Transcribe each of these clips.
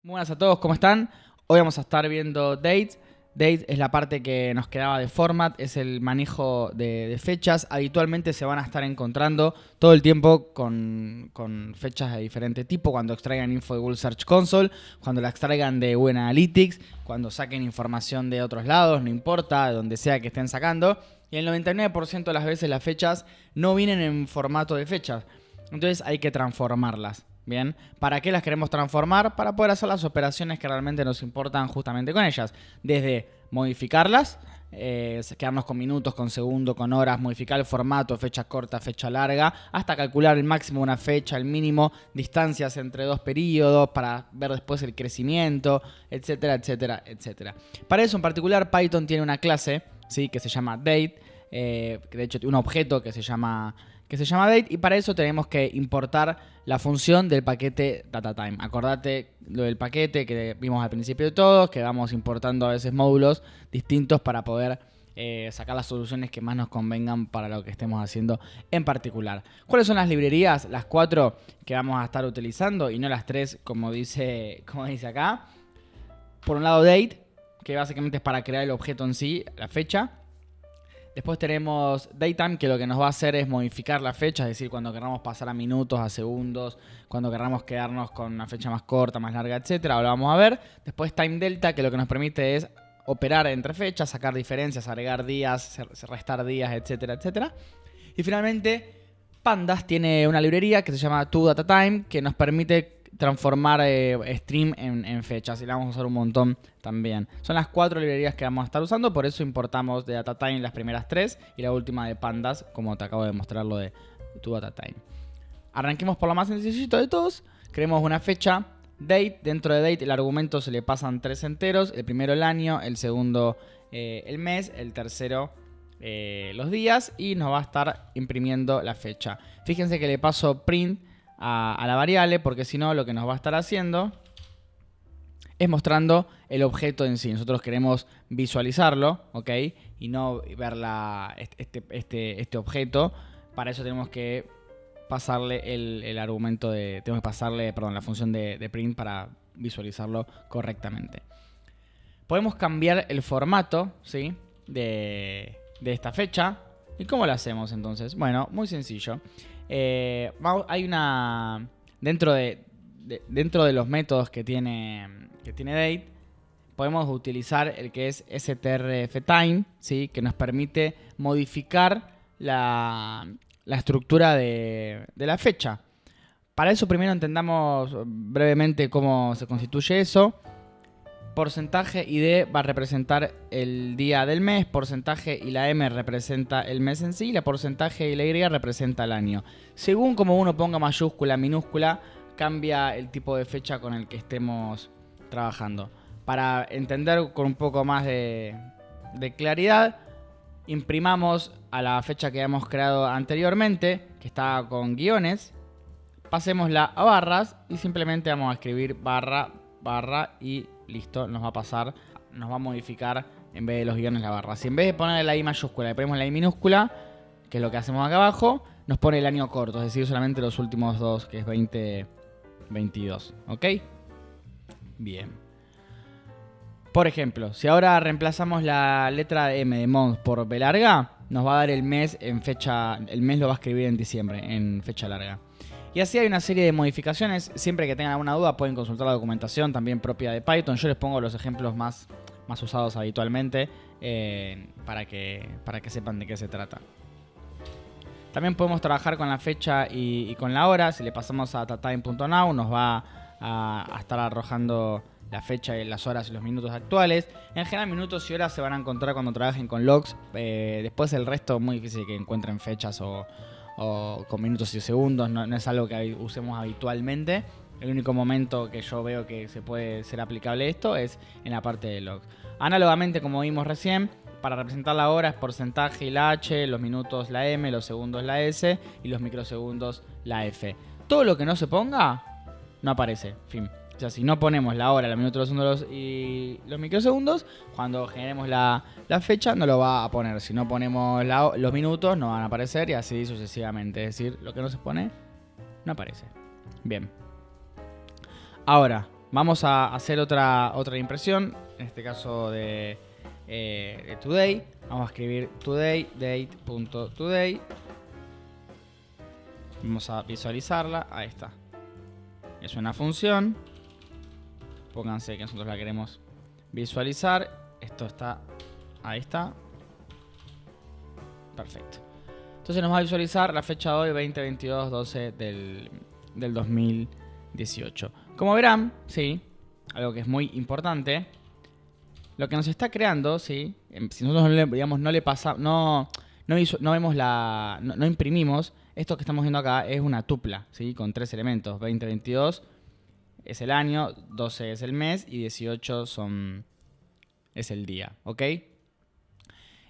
Muy buenas a todos, ¿cómo están? Hoy vamos a estar viendo dates. Date es la parte que nos quedaba de format, es el manejo de fechas. Habitualmente se van a estar encontrando todo el tiempo con fechas de diferente tipo, cuando extraigan info de Google Search Console, cuando la extraigan de Google Analytics, cuando saquen información de otros lados, no importa, de donde sea que estén sacando. Y el 99% de las veces las fechas no vienen en formato de fechas. Entonces hay que transformarlas. Bien, ¿para qué las queremos transformar? Para poder hacer las operaciones que realmente nos importan justamente con ellas. Desde modificarlas, quedarnos con minutos, con segundos, con horas, modificar el formato, fecha corta, fecha larga, hasta calcular el máximo de una fecha, el mínimo, distancias entre dos periodos, para ver después el crecimiento, etcétera, etcétera, etcétera. Para eso en particular Python tiene una clase, ¿sí?, que se llama date, que de hecho tiene un objeto que se llama date, y para eso tenemos que importar la función del paquete DataTime. Acordate lo del paquete que vimos al principio de todo, que vamos importando a veces módulos distintos para poder sacar las soluciones que más nos convengan para lo que estemos haciendo en particular. ¿Cuáles son las librerías? Las 4 que vamos a estar utilizando y no las 3 como dice acá. Por un lado date, que básicamente es para crear el objeto en sí, la fecha. Después tenemos datetime, que lo que nos va a hacer es modificar la fecha, es decir, cuando queramos pasar a minutos, a segundos, cuando queramos quedarnos con una fecha más corta, más larga, etcétera. Ahora vamos a ver. Después time delta, que lo que nos permite es operar entre fechas, sacar diferencias, agregar días, restar días, etcétera, etcétera. Y finalmente, Pandas tiene una librería que se llama toDataTime, que nos permite transformar stream en fechas, y la vamos a usar un montón también. Son las 4 librerías que vamos a estar usando, por eso importamos de DataTime las primeras 3 y la última de Pandas, como te acabo de mostrar lo de toDataTime. Arranquemos por lo más sencillito de todos. Creemos una fecha, date. Dentro de date el argumento se le pasan 3 enteros: el primero el año, el segundo el mes, el tercero los días, y nos va a estar imprimiendo la fecha. Fíjense que le paso print a la variable, porque si no lo que nos va a estar haciendo es mostrando el objeto en sí. Nosotros queremos visualizarlo, ¿ok? Y no ver este objeto. Para eso tenemos que pasarle el argumento de... Tenemos que pasarle, perdón, la función de print para visualizarlo correctamente. Podemos cambiar el formato, ¿sí?, de esta fecha. ¿Y cómo lo hacemos entonces? Bueno, muy sencillo. Hay una... Dentro de los métodos que tiene date, podemos utilizar el que es strftime, ¿sí?, que nos permite modificar la estructura de la fecha. Para eso primero entendamos brevemente cómo se constituye eso. Porcentaje y D va a representar el día del mes, porcentaje y la M representa el mes en sí, y la porcentaje y la Y representa el año. Según como uno ponga mayúscula, minúscula, cambia el tipo de fecha con el que estemos trabajando. Para entender con un poco más de claridad, imprimamos a la fecha que hemos creado anteriormente, que está con guiones, pasémosla a barras y simplemente vamos a escribir barra, barra y listo, nos va a pasar, nos va a modificar en vez de los guiones la barra. Si en vez de ponerle la I mayúscula le ponemos la I minúscula, que es lo que hacemos acá abajo, nos pone el año corto, es decir, solamente los últimos dos, que es 2022. ¿Ok? Bien. Por ejemplo, si ahora reemplazamos la letra M de month por B larga, nos va a dar el mes en fecha. El mes lo va a escribir en diciembre, en fecha larga. Y así hay una serie de modificaciones. Siempre que tengan alguna duda pueden consultar la documentación también propia de Python. Yo les pongo los ejemplos más usados habitualmente para que sepan de qué se trata. También podemos trabajar con la fecha y con la hora. Si le pasamos a datatime.now nos va a estar arrojando la fecha, las horas y los minutos actuales. En general minutos y horas se van a encontrar cuando trabajen con logs. Después el resto es muy difícil que encuentren fechas o con minutos y segundos, no es algo que usemos habitualmente. El único momento que yo veo que se puede ser aplicable esto es en la parte de logs. Análogamente, como vimos recién, para representar la hora es porcentaje y la H, los minutos la M, los segundos la S y los microsegundos la F. Todo lo que no se ponga no aparece, fin. O sea, si no ponemos la hora, los minutos, los segundos y los microsegundos, cuando generemos la fecha no lo va a poner. Si no ponemos los minutos no van a aparecer y así sucesivamente. Es decir, lo que no se pone no aparece. Bien. Ahora, Vamos a hacer otra impresión, en este caso de today. Vamos a escribir today, date.today. Vamos a visualizarla, ahí está. Es una función. Pónganse que nosotros la queremos visualizar. Esto está, ahí está. Perfecto. Entonces nos va a visualizar la fecha de hoy, 20-22-12 del 2018. Como verán, sí, algo que es muy importante, lo que nos está creando, sí, si nosotros no imprimimos, esto que estamos viendo acá es una tupla, sí, con 3 elementos, 20-22 es el año, 12 es el mes y 18 es el día, ¿ok?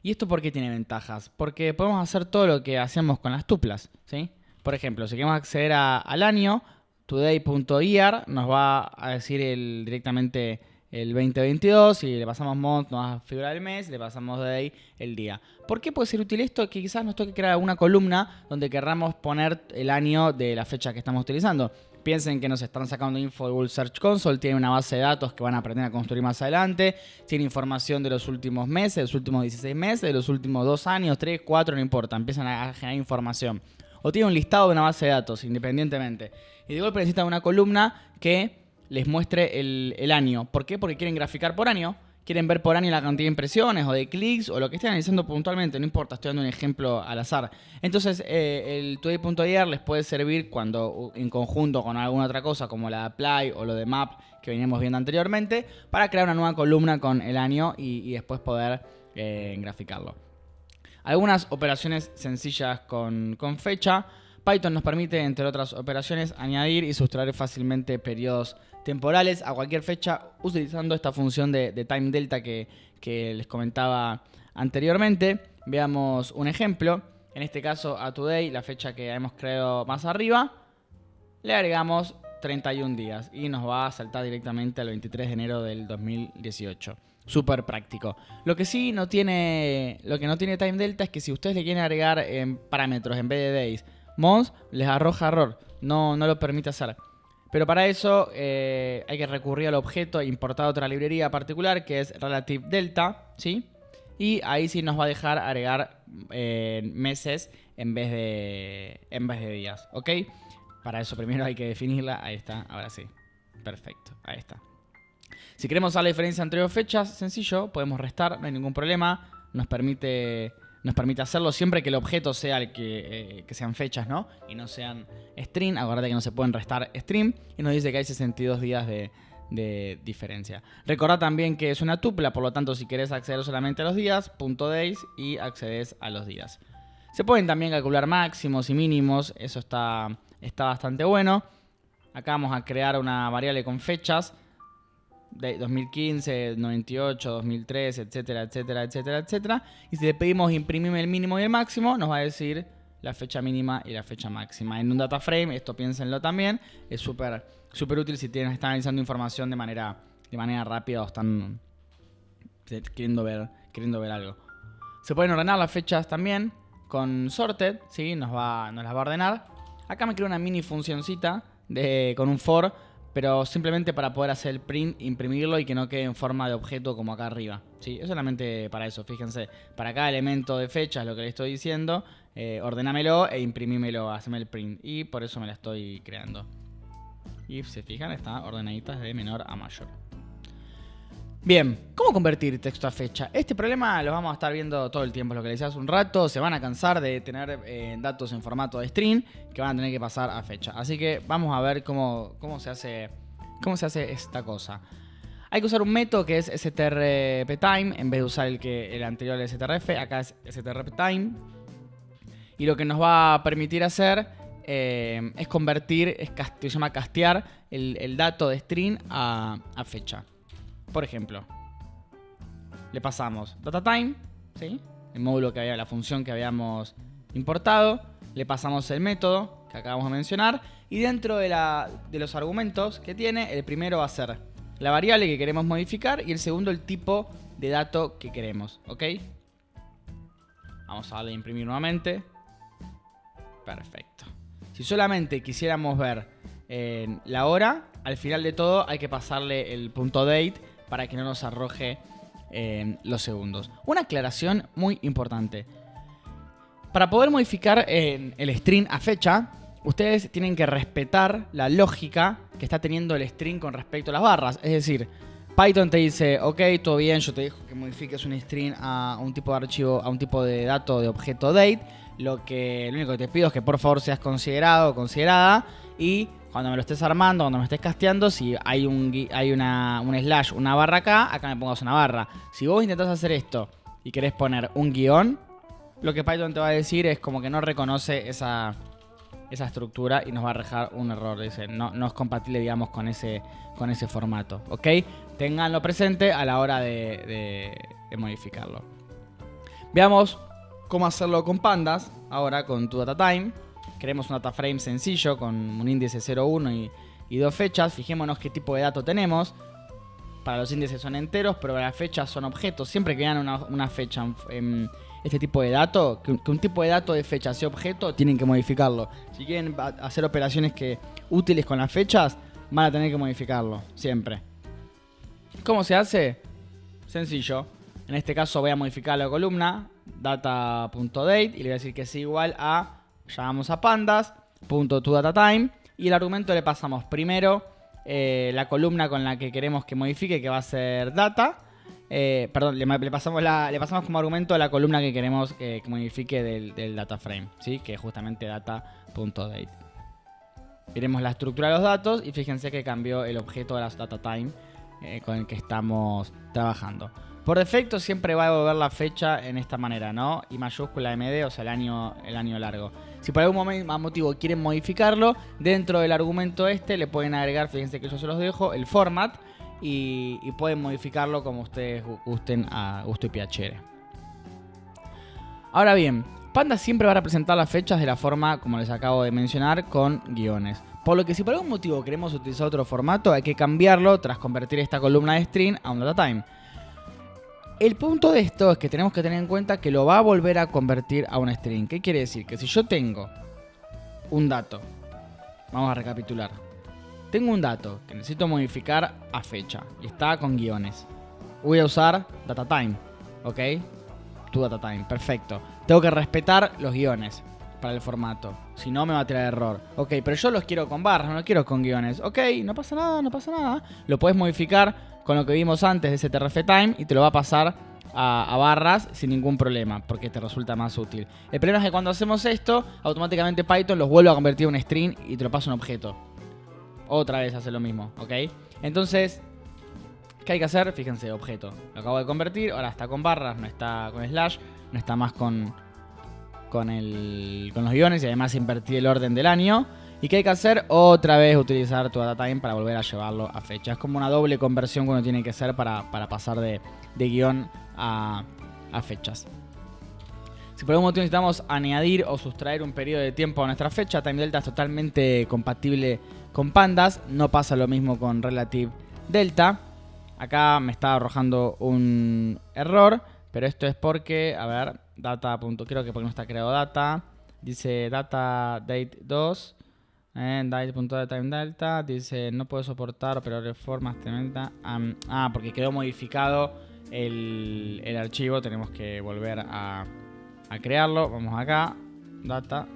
¿Y esto por qué tiene ventajas? Porque podemos hacer todo lo que hacemos con las tuplas, ¿sí? Por ejemplo, si queremos acceder al año, today.year nos va a decir directamente el 2022, y le pasamos month nos va a figurar el mes, le pasamos day el día. ¿Por qué puede ser útil esto? Que quizás nos toque crear una columna donde querramos poner el año de la fecha que estamos utilizando. Piensen que nos están sacando info de Google Search Console, tiene una base de datos que van a aprender a construir más adelante, tiene información de los últimos meses, de los últimos 16 meses, de los últimos 2 años, 3, 4, no importa, empiezan a generar información. O tiene un listado de una base de datos, independientemente. Y de golpe necesitan una columna que les muestre el año. ¿Por qué? Porque quieren graficar por año. Quieren ver por año la cantidad de impresiones o de clics o lo que estén analizando puntualmente. No importa, estoy dando un ejemplo al azar. Entonces, el today.year les puede servir cuando en conjunto con alguna otra cosa como la de apply o lo de map que veníamos viendo anteriormente, para crear una nueva columna con el año y después poder graficarlo. Algunas operaciones sencillas con fecha. Python nos permite, entre otras operaciones, añadir y sustraer fácilmente periodos temporales a cualquier fecha utilizando esta función de time delta que les comentaba anteriormente. Veamos un ejemplo. En este caso a today, la fecha que hemos creado más arriba, le agregamos 31 días y nos va a saltar directamente al 23 de enero del 2018. Súper práctico. Lo que no tiene time delta es que si ustedes le quieren agregar parámetros en vez de days, months, les arroja error. No lo permite hacer. Pero para eso hay que recurrir al objeto e importar otra librería particular que es relative delta, ¿sí? Y ahí sí nos va a dejar agregar meses en vez de días, ¿ok? Para eso primero hay que definirla. Ahí está, ahora sí. Perfecto, ahí está. Si queremos saber la diferencia entre dos fechas, sencillo, podemos restar, no hay ningún problema. Nos permite hacerlo siempre que el objeto sea el que sean fechas, ¿no? Y no sean string. Acuérdate que no se pueden restar string. Y nos dice que hay 62 días de diferencia. Recordad también que es una tupla, por lo tanto, si querés acceder solamente a los días, .days y accedes a los días. Se pueden también calcular máximos y mínimos. Eso está bastante bueno. Acá vamos a crear una variable con fechas. De 2015, 98, 2003, etcétera, etcétera, etcétera, etcétera. Y si le pedimos imprimirme el mínimo y el máximo, nos va a decir la fecha mínima y la fecha máxima. En un data frame, esto piénsenlo también, es súper útil si están analizando información de manera rápida o están queriendo ver algo. Se pueden ordenar las fechas también con sorted, ¿sí? Nos las va a ordenar. Acá me creo una mini funcioncita con un for, pero simplemente para poder hacer el print, imprimirlo y que no quede en forma de objeto como acá arriba, ¿sí? Es solamente para eso, fíjense. Para cada elemento de fecha es lo que le estoy diciendo, ordenámelo e imprimímelo, haceme el print. Y por eso me la estoy creando. Y si se fijan, está ordenadita de menor a mayor. Bien, ¿cómo convertir texto a fecha? Este problema lo vamos a estar viendo todo el tiempo, lo que les decía hace un rato. Se van a cansar de tener datos en formato de string que van a tener que pasar a fecha. Así que vamos a ver cómo se hace esta cosa. Hay que usar un método que es strptime en vez de usar el anterior de strf. Acá es strptime. Y lo que nos va a permitir hacer es convertir, se llama castear el dato de string a fecha. Por ejemplo, le pasamos datatime, ¿sí? El módulo la función que habíamos importado. Le pasamos el método que acabamos de mencionar. Y dentro de los argumentos que tiene, el primero va a ser la variable que queremos modificar y el segundo el tipo de dato que queremos, ¿ok? Vamos a darle a imprimir nuevamente. Perfecto. Si solamente quisiéramos ver la hora, al final de todo hay que pasarle el punto date para que no nos arroje los segundos. Una aclaración muy importante. Para poder modificar el string a fecha, ustedes tienen que respetar la lógica que está teniendo el string con respecto a las barras. Es decir, Python te dice, ok, todo bien, yo te dejo que modifiques un string a un tipo de archivo, a un tipo de dato de objeto date. Lo único que te pido es que por favor seas considerado o considerada, y cuando me lo estés armando, cuando me estés casteando, si hay un slash, una barra acá me pongas una barra. Si vos intentás hacer esto y querés poner un guión, lo que Python te va a decir es como que no reconoce esa estructura y nos va a arrojar un error. Dice, no es compatible, digamos, con ese formato. ¿Ok? Ténganlo presente a la hora de modificarlo. Veamos cómo hacerlo con pandas. Ahora con toDataTime. Queremos un data frame sencillo con un índice 0, 1 y 2 fechas. Fijémonos qué tipo de dato tenemos. Para los índices son enteros, pero para las fechas son objetos. Siempre que vean una fecha en este tipo de dato, que un tipo de dato de fecha sea objeto, tienen que modificarlo. Si quieren hacer operaciones útiles con las fechas, van a tener que modificarlo, siempre. ¿Cómo se hace? Sencillo. En este caso voy a modificar la columna data.date y le voy a decir que es igual a, llamamos a pandas.toDataTime, y el argumento le pasamos primero la columna con la que queremos que modifique, que va a ser data. Perdón, le pasamos como argumento la columna que queremos que modifique del data frame, ¿sí? Que es justamente data.date. Veremos la estructura de los datos y fíjense que cambió el objeto de las DataTime con el que estamos trabajando. Por defecto siempre va a devolver la fecha en esta manera, ¿no? Y mayúscula MD, o sea, el año largo. Si por algún motivo quieren modificarlo, dentro del argumento le pueden agregar, fíjense que yo se los dejo, el format, y pueden modificarlo como ustedes gusten, a gusto y piacere. Ahora bien, Pandas siempre va a representar las fechas de la forma, como les acabo de mencionar, con guiones. Por lo que si por algún motivo queremos utilizar otro formato, hay que cambiarlo tras convertir esta columna de string a un DataTime. El punto de esto es que tenemos que tener en cuenta que lo va a volver a convertir a un string. ¿Qué quiere decir? Que si yo tengo un dato, vamos a recapitular. Tengo un dato que necesito modificar a fecha y está con guiones. Voy a usar DataTime, ¿ok? toDataTime, perfecto. Tengo que respetar los guiones para el formato, si no me va a tirar error. Ok, pero yo los quiero con barras, no los quiero con guiones. Ok, no pasa nada. Lo puedes modificar con lo que vimos antes de strftime y te lo va a pasar a barras sin ningún problema, porque te resulta más útil. El problema es que cuando hacemos esto, automáticamente Python los vuelve a convertir en un string y te lo pasa a un objeto. Otra vez hace lo mismo, ¿ok? Entonces, ¿qué hay que hacer? Fíjense, objeto. Lo acabo de convertir, ahora está con barras, no está con slash, no está más con los guiones, y además invertí el orden del año. ¿Y qué hay que hacer? Otra vez utilizar toDataTime para volver a llevarlo a fecha. Es como una doble conversión que uno tiene que hacer para pasar de guión a fechas. Si por algún motivo necesitamos añadir o sustraer un periodo de tiempo a nuestra fecha, TimeDelta es totalmente compatible con Pandas. No pasa lo mismo con RelativeDelta. Acá me está arrojando un error, pero esto es porque, a ver, creo que porque no está creado data. Dice data date 2. Date.TimeDelta. Dice no puedo soportar operadores formas. Porque quedó modificado el archivo. Tenemos que volver a crearlo. Vamos acá. Data.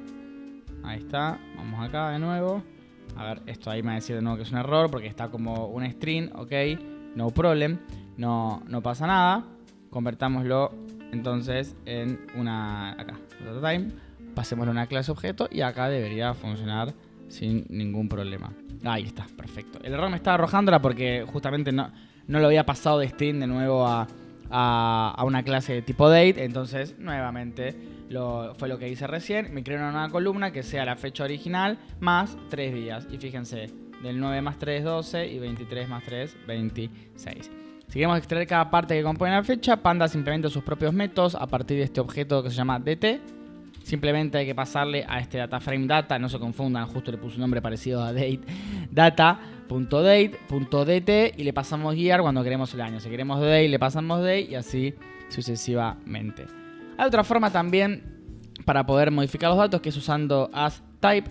Ahí está. Vamos acá de nuevo. A ver, esto ahí me va a decir de nuevo que es un error porque está como un string. Ok, no problem. No pasa nada. Convertámoslo entonces en una... Acá, DataTime. Pasémoslo a una clase objeto y acá debería funcionar sin ningún problema. Ahí está, perfecto. El error me estaba arrojando porque justamente no lo había pasado de string de nuevo a una clase de tipo date. Entonces, nuevamente, fue lo que hice recién. Me creé una nueva columna que sea la fecha original más 3 días. Y fíjense, del 9 más 3, 12 y 23 más 3, 26. Si queremos extraer cada parte que compone la fecha, Pandas implementa sus propios métodos a partir de este objeto que se llama dt. Simplemente hay que pasarle a este dataframe data, no se confundan, justo le puse un nombre parecido a date, data.date.dt, y le pasamos year cuando queremos el año. Si queremos day, le pasamos day y así sucesivamente. Hay otra forma también para poder modificar los datos, que es usando asType.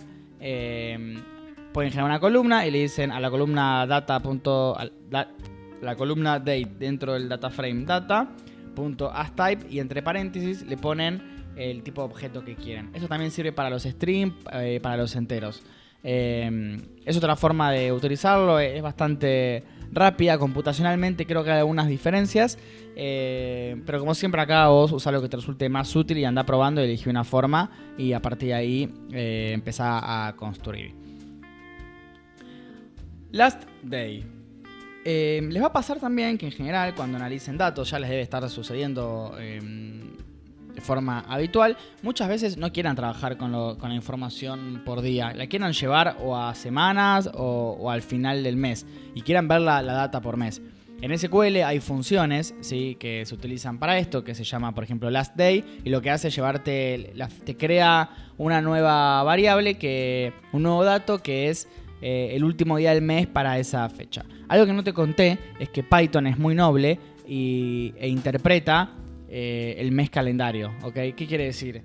pueden generar una columna y le dicen a la columna la columna date dentro del data frame data.asType y entre paréntesis le ponen el tipo de objeto que quieren. Eso también sirve para los strings, para los enteros. Es otra forma de utilizarlo, es bastante rápida computacionalmente, creo que hay algunas diferencias, pero como siempre acá vos usá lo que te resulte más útil y andá probando y elegí una forma y a partir de ahí empezá a construir. Last day. Les va a pasar también que en general cuando analicen datos, ya les debe estar sucediendo de forma habitual, muchas veces no quieran trabajar con la información por día, la quieran llevar o a semanas o al final del mes y quieran ver la data por mes. En SQL hay funciones, ¿sí?, que se utilizan para esto, que se llama, por ejemplo, last day, y lo que hace es te crea una nueva variable, un nuevo dato que es el último día del mes para esa fecha. Algo que no te conté es que Python es muy noble e interpreta el mes calendario, ¿ok? ¿Qué quiere decir?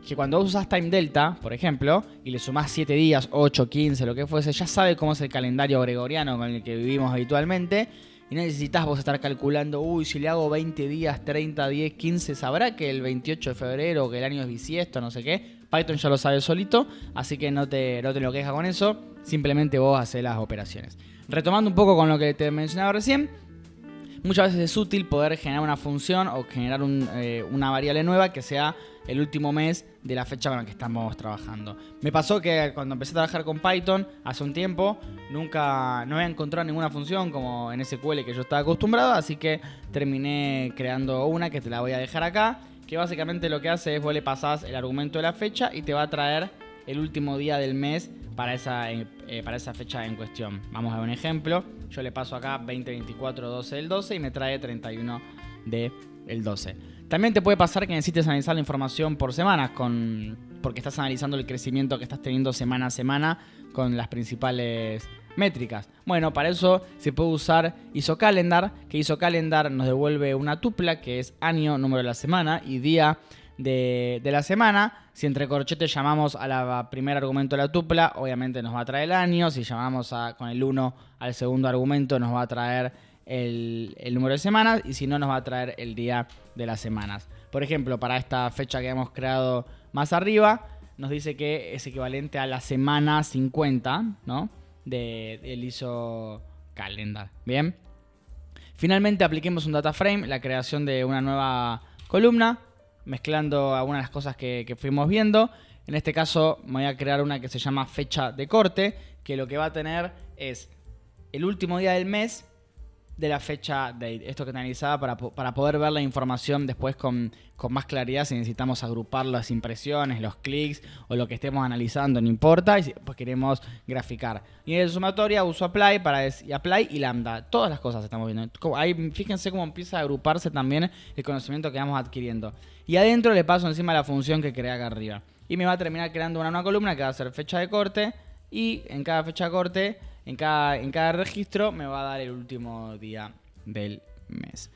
Que cuando vos usás time delta, por ejemplo, y le sumás 7 días, 8, 15, lo que fuese, ya sabe cómo es el calendario gregoriano con el que vivimos habitualmente y no necesitas vos estar calculando, si le hago 20 días, 30, 10, 15, sabrá que el 28 de febrero, que el año es bisiesto, no sé qué. Python ya lo sabe solito, así que no te lo quejas con eso, simplemente vos hacés las operaciones. Retomando un poco con lo que te mencionaba recién, muchas veces es útil poder generar una función o generar una variable nueva que sea el último mes de la fecha con la que estamos trabajando. Me pasó que cuando empecé a trabajar con Python hace un tiempo, no había encontrado ninguna función como en SQL que yo estaba acostumbrado, así que terminé creando una que te la voy a dejar acá, que básicamente lo que hace es vos le pasás el argumento de la fecha y te va a traer el último día del mes para esa fecha en cuestión. Vamos a ver un ejemplo. Yo le paso acá 20, 24, 12 del 12 y me trae 31 del 12. También te puede pasar que necesites analizar la información por semanas porque estás analizando el crecimiento que estás teniendo semana a semana con las principales métricas. Bueno, para eso se puede usar IsoCalendar, que IsoCalendar nos devuelve una tupla que es año, número de la semana y día de la semana. Si entre corchetes llamamos a la primer argumento de la tupla, obviamente nos va a traer el año. Si llamamos con el 1 al segundo argumento, nos va a traer el número de semanas. Y si no, nos va a traer el día de las semanas. Por ejemplo, para esta fecha que hemos creado más arriba, nos dice que es equivalente a la semana 50, ¿no?, del IsoCalendar. Bien. Finalmente apliquemos un data frame, la creación de una nueva columna, mezclando algunas de las cosas que fuimos viendo. En este caso me voy a crear una que se llama fecha de corte, que lo que va a tener es el último día del mes de la fecha date. Esto que te analizaba para poder ver la información después con más claridad si necesitamos agrupar las impresiones, los clics o lo que estemos analizando, no importa, y si después queremos graficar. Y en el sumatoria uso apply apply y lambda. Todas las cosas estamos viendo. Ahí fíjense cómo empieza a agruparse también el conocimiento que vamos adquiriendo. Y adentro le paso encima la función que creé acá arriba. Y me va a terminar creando una columna que va a ser fecha de corte y en cada fecha de corte, en cada registro me va a dar el último día del mes.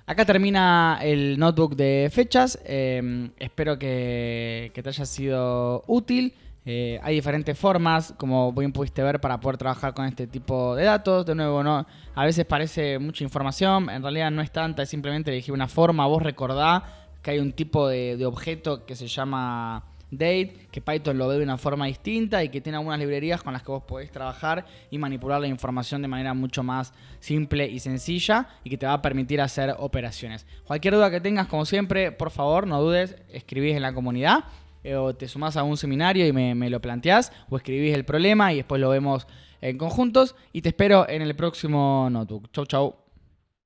Acá termina el notebook de fechas. Espero que te haya sido útil. Hay diferentes formas, como bien pudiste ver, para poder trabajar con este tipo de datos. De nuevo, ¿no? A veces parece mucha información, en realidad no es tanta, es simplemente elegir una forma. Vos recordá que hay un tipo de objeto que se llama date, que Python lo ve de una forma distinta y que tiene algunas librerías con las que vos podés trabajar y manipular la información de manera mucho más simple y sencilla y que te va a permitir hacer operaciones. Cualquier duda que tengas, como siempre, por favor, no dudes, escribís en la comunidad o te sumás a un seminario y me lo planteás o escribís el problema y después lo vemos en conjuntos y te espero en el próximo notebook. Chau, chau.